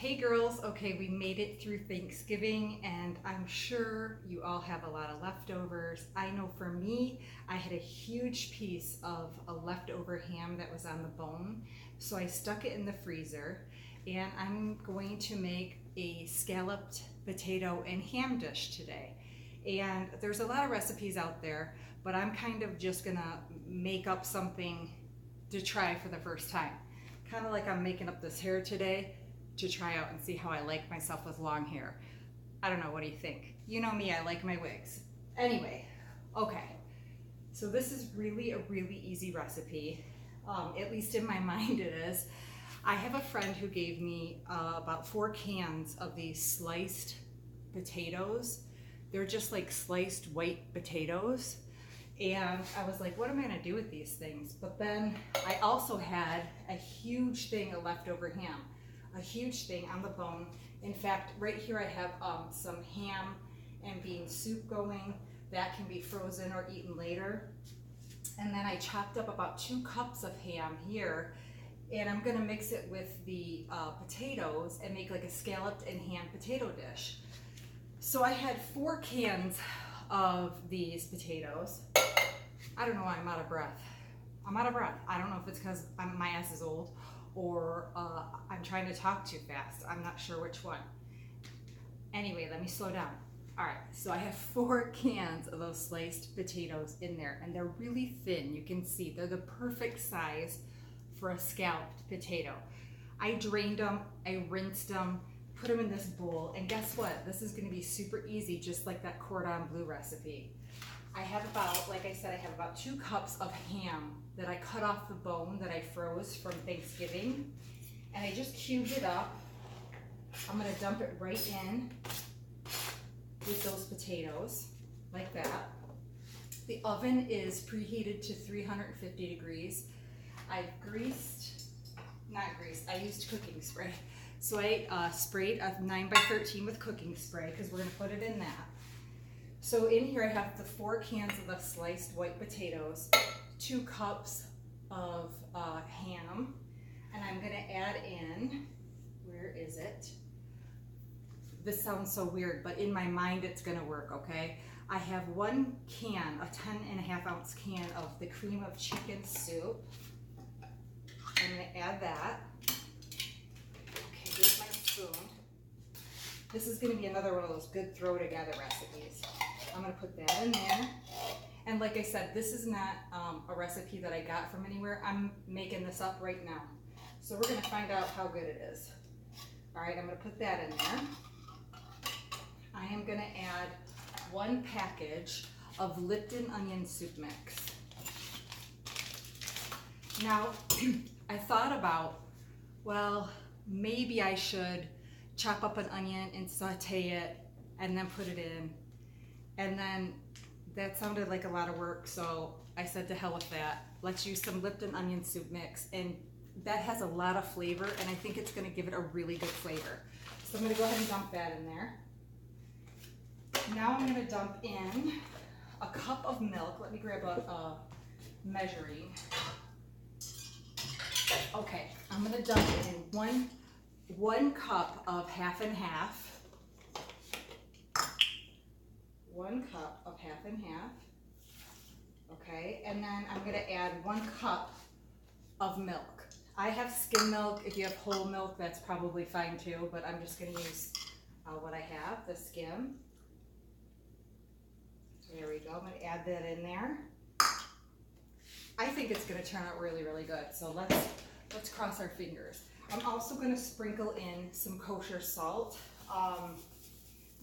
Hey girls, okay, we made it through Thanksgiving and I'm sure you all have a lot of leftovers. I know for me, I had a huge piece of a leftover ham that was on the bone, so I stuck it in the freezer and I'm going to make a scalloped potato and ham dish today. And there's a lot of recipes out there, but I'm kind of just gonna make up something to try for the first time. Kind of like I'm making up this hair today to try out and see how I like myself with long hair. I don't know, what do you think? You know me, I like my wigs. Anyway, okay, so this is really a really easy recipe, at least in my mind it is. I have a friend who gave me about 4 cans of these sliced potatoes. They're just like sliced white potatoes. And I was like, what am I gonna do with these things? But then I also had a huge thing of leftover ham. A huge thing on the bone. In fact, right here I have some ham and bean soup going. That can be frozen or eaten later. And then I chopped up about 2 cups of ham here, and I'm gonna mix it with the potatoes and make like a scalloped and ham potato dish. So I had 4 cans of these potatoes. I don't know why I'm out of breath. I'm out of breath. I don't know if it's because my ass is old or I'm trying to talk too fast. I'm not sure which one. Anyway, let me slow down. All right, so I have 4 cans of those sliced potatoes in there, and they're really thin. You can see they're the perfect size for a scalloped potato. I drained them, I rinsed them, put them in this bowl, and guess what? This is gonna be super easy, just like that cordon bleu recipe. I have about, like I said, I have about 2 cups of ham that I cut off the bone that I froze from Thanksgiving. And I just cubed it up. I'm gonna dump it right in with those potatoes, like that. The oven is preheated to 350 degrees. I used cooking spray. So I sprayed a 9x13 with cooking spray because we're gonna put it in that. So in here I have the 4 cans of the sliced white potatoes, 2 cups of ham, and I'm gonna add in, where is it? This sounds so weird, but in my mind it's gonna work, okay? I have 1 can, a 10.5 ounce can of the cream of chicken soup. I'm gonna add that. Okay, here's my spoon. This is gonna be another one of those good throw together recipes. I'm gonna put that in there. And like I said, this is not a recipe that I got from anywhere. I'm making this up right now. So we're gonna find out how good it is. All right, I'm gonna put that in there. I am gonna add 1 package of Lipton onion soup mix. Now, I thought about, well, maybe I should chop up an onion and saute it and then put it in. And then that sounded like a lot of work, so I said to hell with that. Let's use some Lipton onion soup mix, and that has a lot of flavor, and I think it's gonna give it a really good flavor. So I'm gonna go ahead and dump that in there. Now I'm gonna dump in a cup of milk. Let me grab a measuring. Okay, I'm gonna dump in one cup of half and half. 1 cup of half and half. Okay, and then I'm gonna add 1 cup of milk. I have skim milk. If you have whole milk, that's probably fine too, but I'm just gonna use what I have, the skim. There we go, I'm gonna add that in there. I think it's gonna turn out really, really good, so let's cross our fingers. I'm also gonna sprinkle in some kosher salt,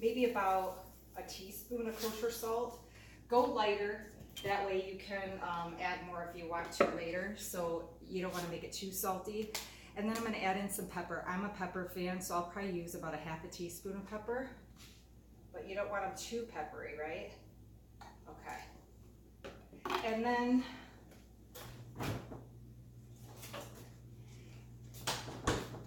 maybe about a teaspoon of kosher salt. Go lighter, that way you can add more if you want to later, so you don't want to make it too salty. And then I'm going to add in some pepper. I'm a pepper fan, so I'll probably use about a half a teaspoon of pepper, but you don't want them too peppery, right? Okay. And then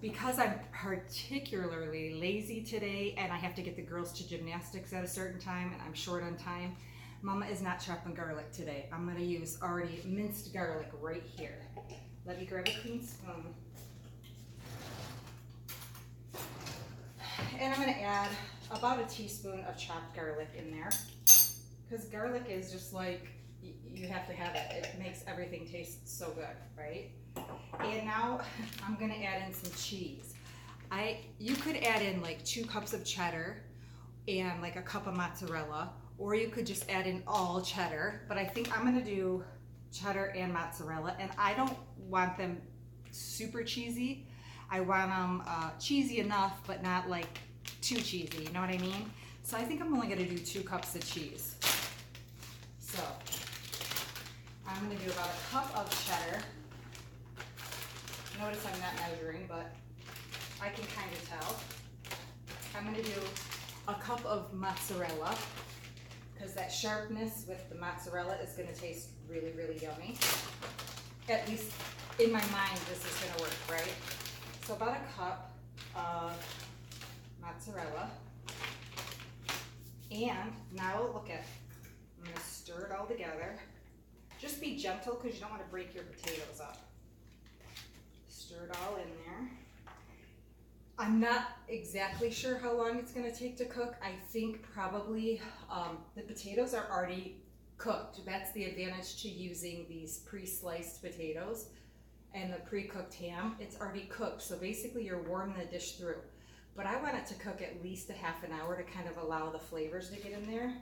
because I'm particularly lazy today and I have to get the girls to gymnastics at a certain time and I'm short on time, Mama is not chopping garlic today. I'm gonna use already minced garlic right here. Let me grab a clean spoon. And I'm gonna add about a teaspoon of chopped garlic in there, because garlic is just like, you have to have it. It makes everything taste so good, right? And now I'm gonna add in some cheese. You could add in like 2 cups of cheddar and like a cup of mozzarella, or you could just add in all cheddar, but I think I'm gonna do cheddar and mozzarella, and I don't want them super cheesy. I want them cheesy enough, but not like too cheesy, you know what I mean? So I think I'm only gonna do 2 cups of cheese. So I'm gonna do about a cup of cheddar. Notice I'm not measuring, but I can kind of tell. I'm gonna do a cup of mozzarella, because that sharpness with the mozzarella is gonna taste really, really yummy. At least in my mind, this is gonna work, right? So about a cup of mozzarella. And now look at, I'm gonna stir it all together. Just be gentle, because you don't want to break your potatoes up. Stir it all in there. I'm not exactly sure how long it's going to take to cook. I think probably the potatoes are already cooked. That's the advantage to using these pre-sliced potatoes and the pre-cooked ham. It's already cooked, so basically you're warming the dish through. But I want it to cook at least a half an hour to kind of allow the flavors to get in there.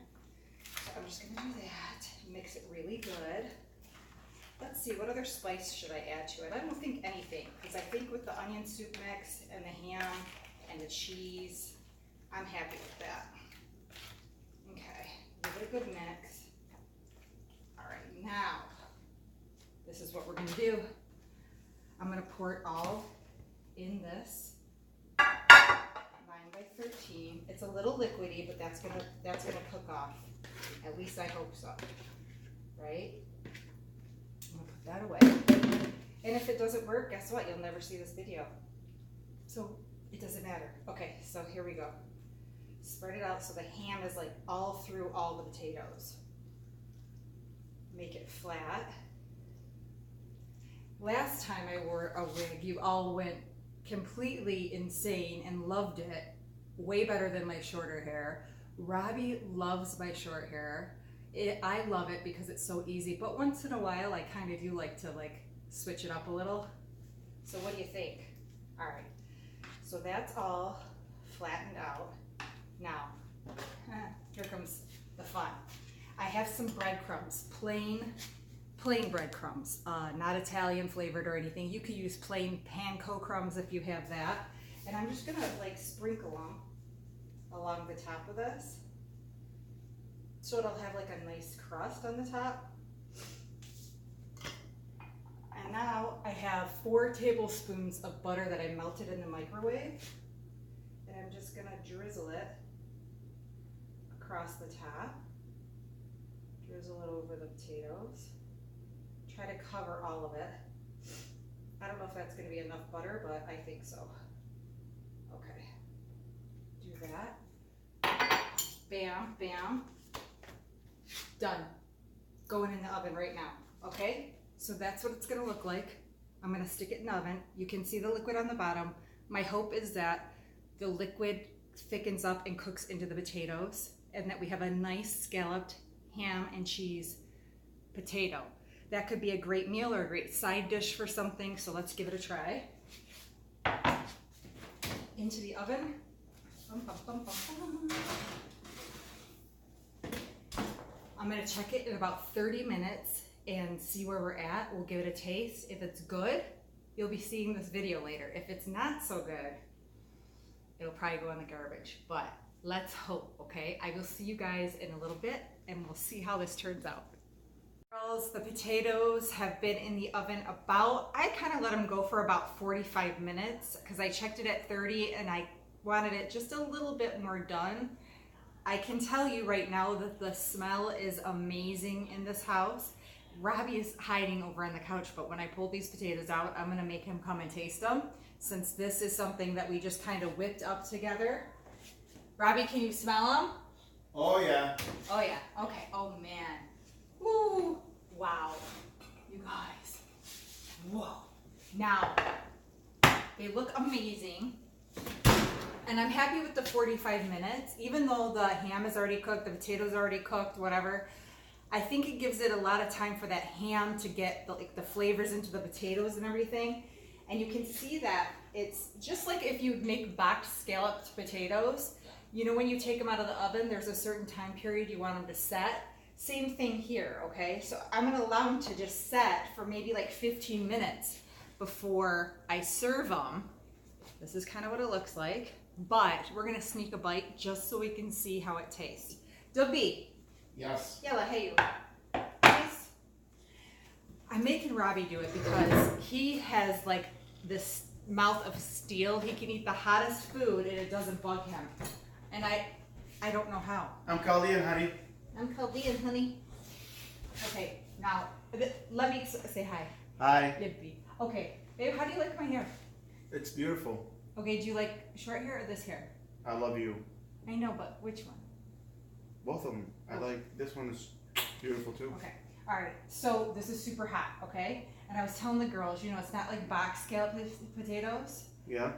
So I'm just going to do that. Mix it really good. Let's see, what other spice should I add to it? I don't think anything, because I think with the onion soup mix and the ham and the cheese, I'm happy with that. Okay, give it a good mix. All right, now, this is what we're gonna do. I'm gonna pour it all in this 9x13. It's a little liquidy, but that's gonna cook off. At least I hope so, right? I'm gonna put that away. And if it doesn't work, guess what? You'll never see this video. So it doesn't matter. Okay, so here we go. Spread it out so the ham is like all through all the potatoes. Make it flat. Last time I wore a wig, you all went completely insane and loved it. Way better than my shorter hair. Robbie loves my short hair. I love it because it's so easy, but once in a while I kind of do like to switch it up a little. So what do you think? All right, so that's all flattened out. Now, here comes the fun. I have some breadcrumbs, plain breadcrumbs, not Italian flavored or anything. You could use plain panko crumbs if you have that. And I'm just gonna sprinkle them along the top of this, so it'll have like a nice crust on the top. And now I have 4 tablespoons of butter that I melted in the microwave. And I'm just gonna drizzle it across the top. Drizzle it over the potatoes. Try to cover all of it. I don't know if that's gonna be enough butter, but I think so. Okay, do that. Bam, bam. Done. Going in the oven right now, okay? So that's what it's gonna look like. I'm gonna stick it in the oven. You can see the liquid on the bottom. My hope is that the liquid thickens up and cooks into the potatoes, and that we have a nice scalloped ham and cheese potato. That could be a great meal or a great side dish for something, so let's give it a try. Into the oven. Bum, bum, bum, bum, bum. I'm gonna check it in about 30 minutes and see where we're at. We'll give it a taste. If it's good, you'll be seeing this video later. If it's not so good, it'll probably go in the garbage, but let's hope, okay? I will see you guys in a little bit and we'll see how this turns out. Girls, the potatoes have been in the oven I kind of let them go for about 45 minutes because I checked it at 30 and I wanted it just a little bit more done. I can tell you right now that the smell is amazing in this house. Robbie is hiding over on the couch, but when I pull these potatoes out, I'm gonna make him come and taste them, since this is something that we just kind of whipped up together. Robbie, can you smell them? Oh yeah. Oh yeah, okay, oh man. Woo, wow, you guys, whoa. Now, they look amazing, and I'm happy with the 45 minutes. Even though the ham is already cooked, the potatoes are already cooked, whatever, I think it gives it a lot of time for that ham to get the flavors into the potatoes and everything. And you can see that it's just like if you make boxed scalloped potatoes. You know, when you take them out of the oven, there's a certain time period you want them to set. Same thing here, okay? So I'm gonna allow them to just set for maybe like 15 minutes before I serve them. This is kind of what it looks like, but we're gonna sneak a bite just so we can see how it tastes. Dobby. Yes. Yalla, hey you. Nice. I'm making Robbie do it because he has like this mouth of steel. He can eat the hottest food and it doesn't bug him. And I don't know how. I'm Chaldean, honey. I'm Chaldean, honey. Okay, now let me say hi. Hi. Yippee. Okay, babe, how do you like my hair? It's beautiful. Okay, do you like short hair or this hair? I love you. I know, but which one? Both of them. I like this one is beautiful too. Okay. All right. So this is super hot. Okay. And I was telling the girls, you know, it's not like box scalloped potatoes. Yeah.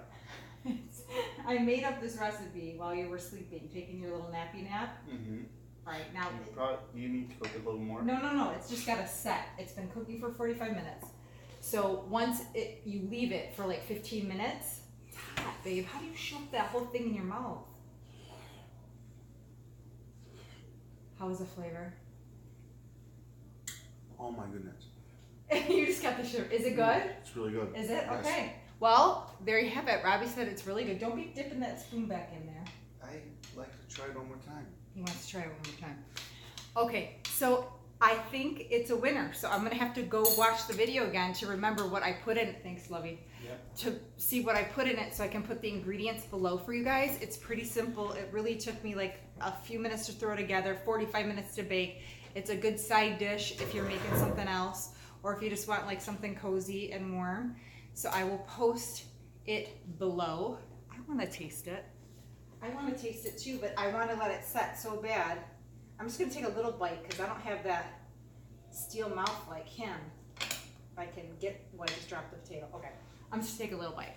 I made up this recipe while you were sleeping, taking your little nappy nap. Mm-hmm. All right. Now. You need to cook it a little more. No. It's just got to set. It's been cooking for 45 minutes. So once you leave it for like 15 minutes, it's hot, babe. How do you shove that whole thing in your mouth? How is the flavor? Oh my goodness. You just got the sugar. Is it good? It's really good. Is it? Yes. Okay. Well, there you have it. Robbie said it's really good. Don't be dipping that spoon back in there. I like to try it one more time. He wants to try it one more time. Okay, so I think it's a winner. So I'm gonna have to go watch the video again to remember what I put in it. Thanks, Lovey. Yep. To see what I put in it so I can put the ingredients below for you guys. It's pretty simple. It really took me like a few minutes to throw together, 45 minutes to bake. It's a good side dish if you're making something else, or if you just want like something cozy and warm. So I will post it below. I want to taste it. I want to taste it too, but I want to let it set so bad. I'm just going to take a little bite because I don't have that steel mouth like him. If I can get, well, I just dropped the potato. Okay, I'm just going to take a little bite.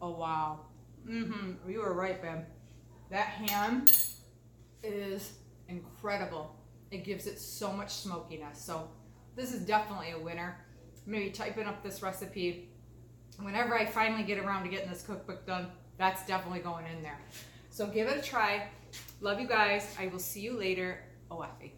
Oh, wow. You were right, babe. That ham is incredible. It gives it so much smokiness. So this is definitely a winner. Maybe typing up this recipe. Whenever I finally get around to getting this cookbook done, that's definitely going in there. So give it a try. Love you guys. I will see you later. Oh, Effie.